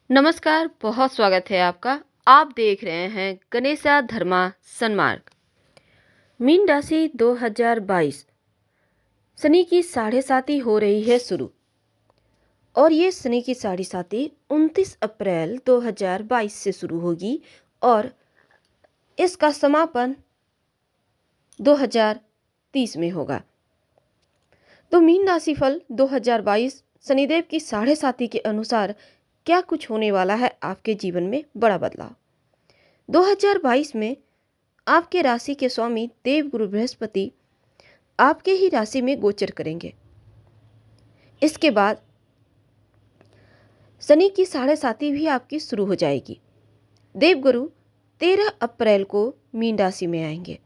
नमस्कार, बहुत स्वागत है आपका। आप देख रहे हैं गणेशा धर्मा सन्मार्ग। मीन राशि 2022 शनि की साढ़े साती हो रही है शुरू। और ये शनि की साढ़े साती 29 अप्रैल 2022 से शुरू होगी और इसका समापन 2030 में होगा। तो मीन राशि फल 2022 शनिदेव की साढ़े साती के अनुसार क्या कुछ होने वाला है आपके जीवन में बड़ा बदलाव। 2022 में आपके राशि के स्वामी देवगुरु बृहस्पति आपके ही राशि में गोचर करेंगे। इसके बाद शनि की साढ़े साती भी आपकी शुरू हो जाएगी। देवगुरु 13 अप्रैल को मीन राशि में आएंगे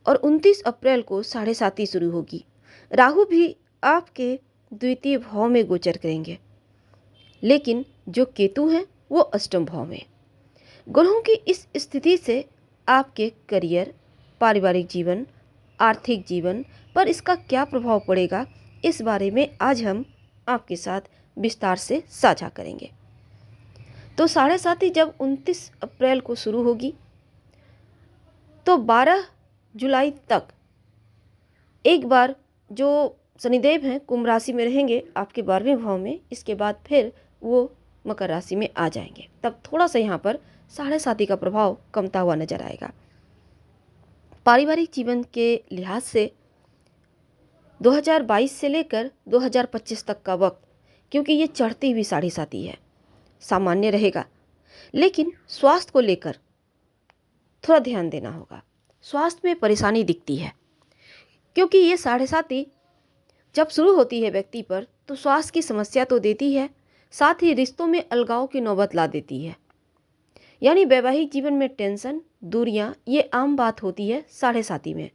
और 29 अप्रैल को साढ़े साती शुरू होगी। राहु भी आपके द्वितीय भाव में गोचर करेंगे, लेकिन जो केतु हैं वो अष्टम भाव में। ग्रहों की इस स्थिति से आपके करियर, पारिवारिक जीवन, आर्थिक जीवन पर इसका क्या प्रभाव पड़ेगा, इस बारे में आज हम आपके साथ विस्तार से साझा करेंगे। तो साढ़े साती जब 29 अप्रैल को शुरू होगी तो 12 जुलाई तक एक बार जो शनिदेव हैं कुंभ राशि में रहेंगे आपके 12वें भाव में। इसके बाद फिर वो मकर राशि में आ जाएंगे। तब थोड़ा सा यहाँ पर साढ़े साती का प्रभाव कमता हुआ नजर आएगा। पारिवारिक जीवन के लिहाज से 2022 से लेकर 2025 तक का वक्त, क्योंकि ये चढ़ती हुई साढ़े साती है, सामान्य रहेगा, लेकिन स्वास्थ्य को लेकर थोड़ा ध्यान देना होगा। स्वास्थ्य में परेशानी दिखती है, क्योंकि ये साढ़े साती जब शुरू होती है व्यक्ति पर तो स्वास्थ्य की समस्या तो देती है, साथ ही रिश्तों में अलगाव की नौबत ला देती है। यानी वैवाहिक जीवन में टेंशन, दूरियां, ये आम बात होती है साढ़े साती में।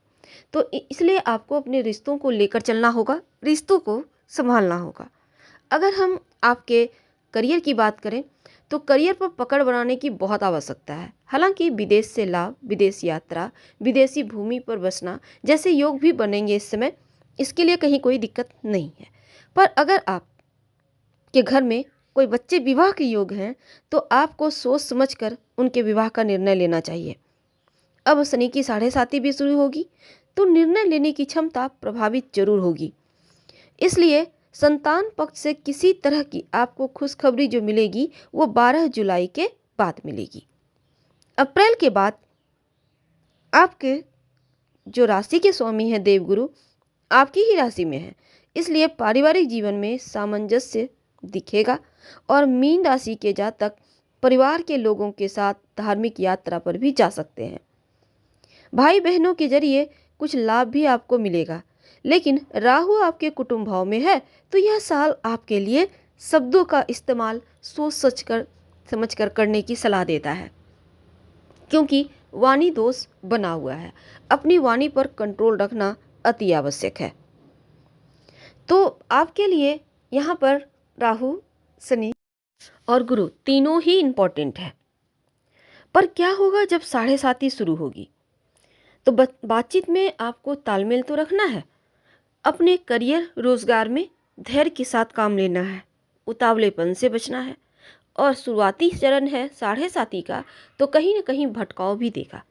तो इसलिए आपको अपने रिश्तों को लेकर चलना होगा, रिश्तों को संभालना होगा। अगर हम आपके करियर की बात करें तो करियर पर पकड़ बनाने की बहुत आवश्यकता है। हालांकि विदेश से लाभ, विदेश यात्रा, विदेशी भूमि पर बसना जैसे योग भी बनेंगे इस समय, इसके लिए कहीं कोई दिक्कत नहीं है। पर अगर आप के घर में कोई बच्चे विवाह के योग हैं तो आपको सोच समझकर उनके विवाह का निर्णय लेना चाहिए। अब शनि की साढ़े साती भी शुरू होगी तो निर्णय लेने की क्षमता प्रभावित जरूर होगी। इसलिए संतान पक्ष से किसी तरह की आपको खुशखबरी जो मिलेगी वो 12 जुलाई के बाद मिलेगी। अप्रैल के बाद आपके जो राशि के स्वामी हैं देवगुरु आपकी ही राशि में है, इसलिए पारिवारिक जीवन में सामंजस्य दिखेगा और मीन राशि के जातक परिवार के लोगों के साथ धार्मिक यात्रा पर भी जा सकते हैं। भाई बहनों के जरिए कुछ लाभ भी आपको मिलेगा, लेकिन राहु आपके कुटुंब भाव में है तो यह साल आपके लिए शब्दों का इस्तेमाल सोच समझ कर करने की सलाह देता है, क्योंकि वाणी दोष बना हुआ है। अपनी वाणी पर कंट्रोल रखना अति आवश्यक है। तो आपके लिए यहाँ पर राहु, शनि और गुरु तीनों ही इम्पोर्टेंट है। पर क्या होगा जब साढ़े साती शुरू होगी? तो बातचीत में आपको तालमेल तो रखना है। अपने करियर, रोजगार में धैर्य के साथ काम लेना है, उतावलेपन से बचना है। और शुरुआती चरण है साढ़े साती का, तो कहीं ना कहीं भटकाव भी देगा।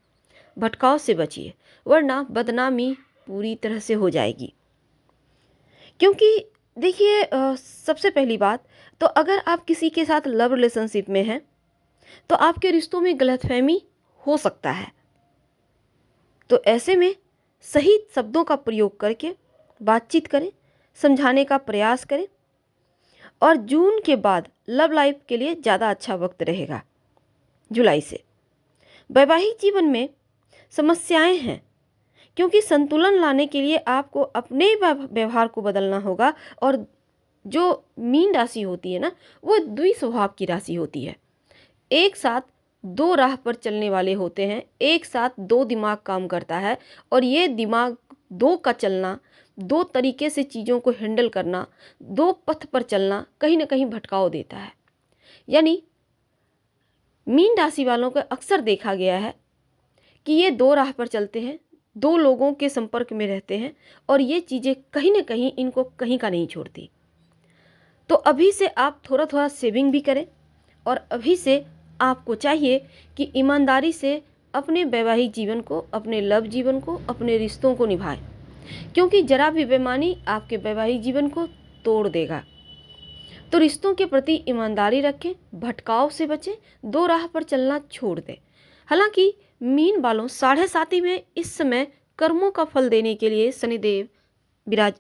भटकाव से बचिए, वरना बदनामी पूरी तरह से हो जाएगी। क्योंकि देखिए, सबसे पहली बात तो अगर आप किसी के साथ लव रिलेशनशिप में हैं तो आपके रिश्तों में गलतफहमी हो सकता है। तो ऐसे में सही शब्दों का प्रयोग करके बातचीत करें, समझाने का प्रयास करें। और जून के बाद लव लाइफ के लिए ज़्यादा अच्छा वक्त रहेगा। जुलाई से वैवाहिक जीवन में समस्याएं हैं, क्योंकि संतुलन लाने के लिए आपको अपने व्यवहार को बदलना होगा। और जो मीन राशि होती है ना, वो द्विस्वभाव की राशि होती है। एक साथ दो राह पर चलने वाले होते हैं, एक साथ दो दिमाग काम करता है। और ये दिमाग दो का चलना, दो तरीके से चीज़ों को हैंडल करना, दो पथ पर चलना कहीं ना कहीं भटकाव देता है। यानी मीन राशि वालों को अक्सर देखा गया है कि ये दो राह पर चलते हैं, दो लोगों के संपर्क में रहते हैं और ये चीज़ें कहीं ना कहीं इनको कहीं का नहीं छोड़ती। तो अभी से आप थोड़ा थोड़ा सेविंग भी करें, और अभी से आपको चाहिए कि ईमानदारी से अपने वैवाहिक जीवन को, अपने लव जीवन को, अपने रिश्तों को निभाएं, क्योंकि जरा भी बेईमानी आपके वैवाहिक जीवन को तोड़ देगा। तो रिश्तों के प्रति ईमानदारी रखें, भटकाव से बचें, दो राह पर चलना छोड़ दें। हालांकि मीन वालों, साढ़े साथी में इस समय कर्मों का फल देने के लिए शनिदेव विराज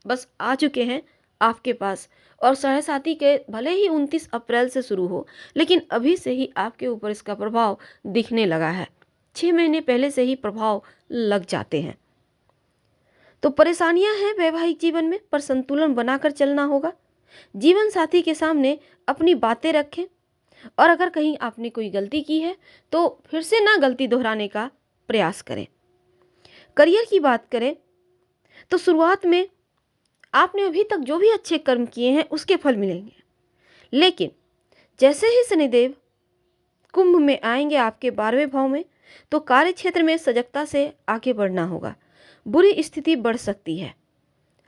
बस आ चुके हैं आपके पास, और साढ़े साथी के भले ही 29 अप्रैल से शुरू हो, लेकिन अभी से ही आपके ऊपर इसका प्रभाव दिखने लगा है। 6 महीने पहले से ही प्रभाव लग जाते हैं। तो परेशानियां हैं वैवाहिक जीवन में, पर संतुलन बनाकर चलना होगा। जीवन साथी के सामने अपनी बातें रखें, और अगर कहीं आपने कोई गलती की है तो फिर से ना गलती दोहराने का प्रयास करें। करियर की बात करें तो शुरुआत में आपने अभी तक जो भी अच्छे कर्म किए हैं उसके फल मिलेंगे, लेकिन जैसे ही शनिदेव कुंभ में आएंगे आपके 12वें भाव में, तो कार्य क्षेत्र में सजगता से आगे बढ़ना होगा। बुरी स्थिति बढ़ सकती है।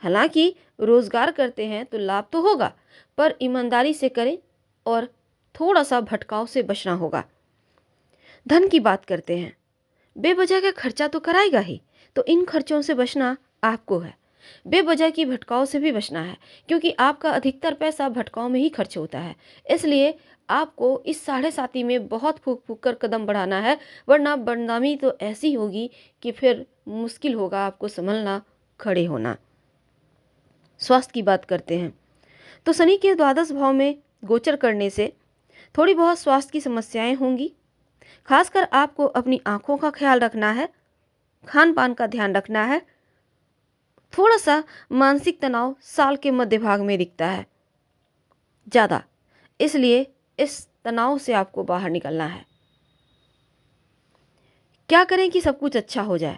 हालांकि रोजगार करते हैं तो लाभ तो होगा, पर ईमानदारी से करें और थोड़ा सा भटकाव से बचना होगा। धन की बात करते हैं, बेवजह का खर्चा तो कराएगा ही, तो इन खर्चों से बचना आपको है। बेवजह की भटकाव से भी बचना है, क्योंकि आपका अधिकतर पैसा भटकाव में ही खर्च होता है। इसलिए आपको इस साढ़े साथी में बहुत फूक फूक कर कदम बढ़ाना है, वरना बदनामी तो ऐसी होगी कि फिर मुश्किल होगा आपको संभलना, खड़े होना। स्वास्थ्य की बात करते हैं तो शनि के द्वादश भाव में गोचर करने से थोड़ी बहुत स्वास्थ्य की समस्याएं होंगी। खासकर आपको अपनी आंखों का ख्याल रखना है, खान पान का ध्यान रखना है। थोड़ा सा मानसिक तनाव साल के मध्य भाग में दिखता है ज़्यादा, इसलिए इस तनाव से आपको बाहर निकलना है। क्या करें कि सब कुछ अच्छा हो जाए,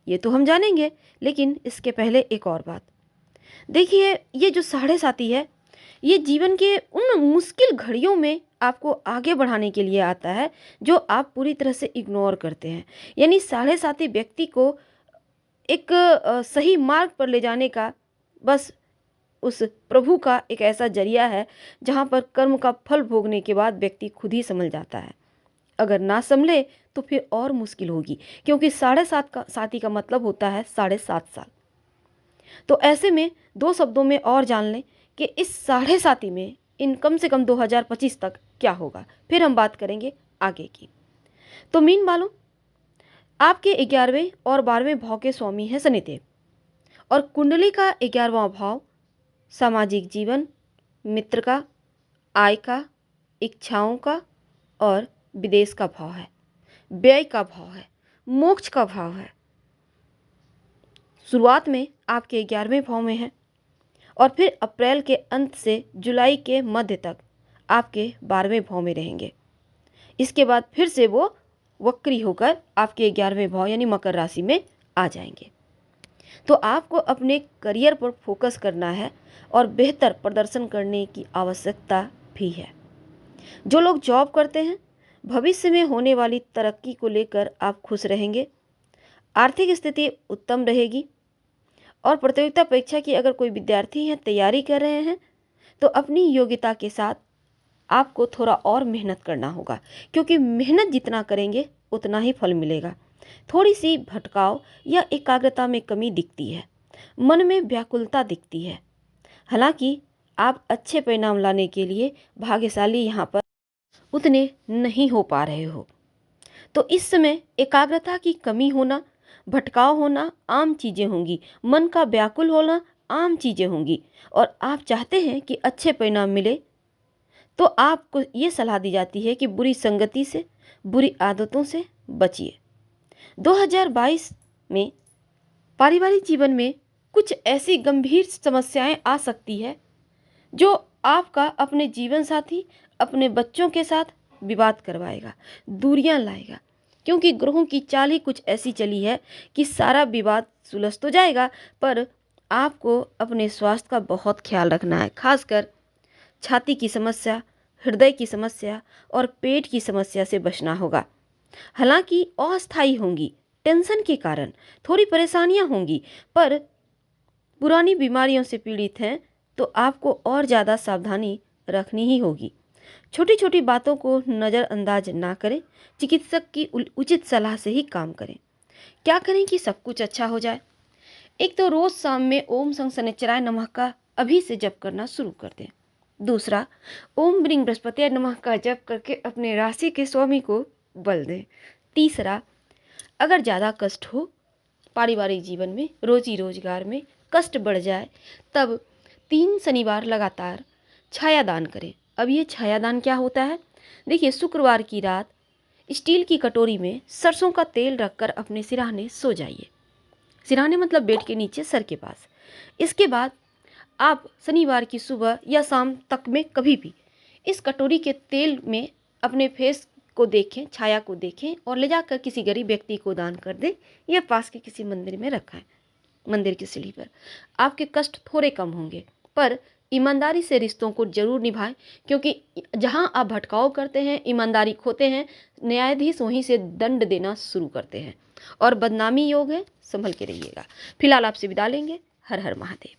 ये तो हम जानेंगे, लेकिन इसके पहले एक और बात देखिए। ये जो साढ़े साथी है, ये जीवन के उन मुश्किल घड़ियों में आपको आगे बढ़ाने के लिए आता है जो आप पूरी तरह से इग्नोर करते हैं। यानी साढ़े साथी व्यक्ति को एक सही मार्ग पर ले जाने का बस उस प्रभु का एक ऐसा जरिया है, जहाँ पर कर्म का फल भोगने के बाद व्यक्ति खुद ही संभल जाता है। अगर ना संभले तो फिर और मुश्किल होगी, क्योंकि साढ़े सात का साथी का मतलब होता है 7.5 साल। तो ऐसे में दो शब्दों में और जान लें कि इस साढ़े साथी में इन कम से कम 2025 तक क्या होगा, फिर हम बात करेंगे आगे की। तो मीन वालों, आपके 11वें और 12वें भाव के स्वामी हैं शनिदेव, और कुंडली का 11वां भाव सामाजिक जीवन, मित्र का, आय का, इच्छाओं का और विदेश का भाव है, व्यय का भाव है, मोक्ष का भाव है। शुरुआत में आपके 11वें भाव में है, और फिर अप्रैल के अंत से जुलाई के मध्य तक आपके 12वें भाव में रहेंगे। इसके बाद फिर से वो वक्री होकर आपके 11वें भाव यानी मकर राशि में आ जाएंगे। तो आपको अपने करियर पर फोकस करना है और बेहतर प्रदर्शन करने की आवश्यकता भी है। जो लोग जॉब करते हैं, भविष्य में होने वाली तरक्की को लेकर आप खुश रहेंगे। आर्थिक स्थिति उत्तम रहेगी, और प्रतियोगिता परीक्षा की अगर कोई विद्यार्थी हैं, तैयारी कर रहे हैं, तो अपनी योग्यता के साथ आपको थोड़ा और मेहनत करना होगा, क्योंकि मेहनत जितना करेंगे उतना ही फल मिलेगा। थोड़ी सी भटकाव या एकाग्रता में कमी दिखती है, मन में व्याकुलता दिखती है। हालांकि आप अच्छे परिणाम लाने के लिए भाग्यशाली यहाँ पर उतने नहीं हो पा रहे हो। तो इस समय एकाग्रता की कमी होना, भटकाव होना आम चीज़ें होंगी, मन का व्याकुल होना आम चीज़ें होंगी, और आप चाहते हैं कि अच्छे परिणाम मिले, तो आपको ये सलाह दी जाती है कि बुरी संगति से, बुरी आदतों से बचिए। 2022 में पारिवारिक जीवन में कुछ ऐसी गंभीर समस्याएं आ सकती है जो आपका अपने जीवन साथी, अपने बच्चों के साथ विवाद करवाएगा, दूरियां लाएगा, क्योंकि ग्रहों की चाल ही कुछ ऐसी चली है कि सारा विवाद सुलझ तो जाएगा, पर आपको अपने स्वास्थ्य का बहुत ख्याल रखना है। खासकर छाती की समस्या, हृदय की समस्या और पेट की समस्या से बचना होगा। हालांकि अस्थायी होंगी, टेंशन के कारण थोड़ी परेशानियां होंगी, पर पुरानी बीमारियों से पीड़ित हैं तो आपको और ज़्यादा सावधानी रखनी ही होगी। छोटी छोटी बातों को नज़रअंदाज ना करें, चिकित्सक की उचित सलाह से ही काम करें। क्या करें कि सब कुछ अच्छा हो जाए? एक तो रोज़ शाम में ओम संग शनिश्चराय नमः का अभी से जप करना शुरू कर दें। दूसरा, ओम ब्रीं बृहस्पति नमः का जप करके अपने राशि के स्वामी को बल दें। तीसरा, अगर ज़्यादा कष्ट हो पारिवारिक जीवन में, रोजी रोजगार में कष्ट बढ़ जाए, तब 3 शनिवार लगातार छायादान करें। अब ये छायादान क्या होता है? देखिए, शुक्रवार की रात स्टील की कटोरी में सरसों का तेल रखकर अपने सिरहाने सो जाइए। सिरहाने मतलब बेड के नीचे, सर के पास। इसके बाद आप शनिवार की सुबह या शाम तक में कभी भी इस कटोरी के तेल में अपने फेस को देखें, छाया को देखें और ले जाकर किसी गरीब व्यक्ति को दान कर दें या पास के किसी मंदिर में रखाएं। मंदिर की सीढ़ी पर आपके कष्ट थोड़े कम होंगे, पर ईमानदारी से रिश्तों को जरूर निभाएं, क्योंकि जहां आप भटकाव करते हैं, ईमानदारी खोते हैं, न्यायाधीश वहीं से दंड देना शुरू करते हैं और बदनामी योग है, संभल के रहिएगा। फिलहाल आपसे विदा लेंगे। हर हर महादेव।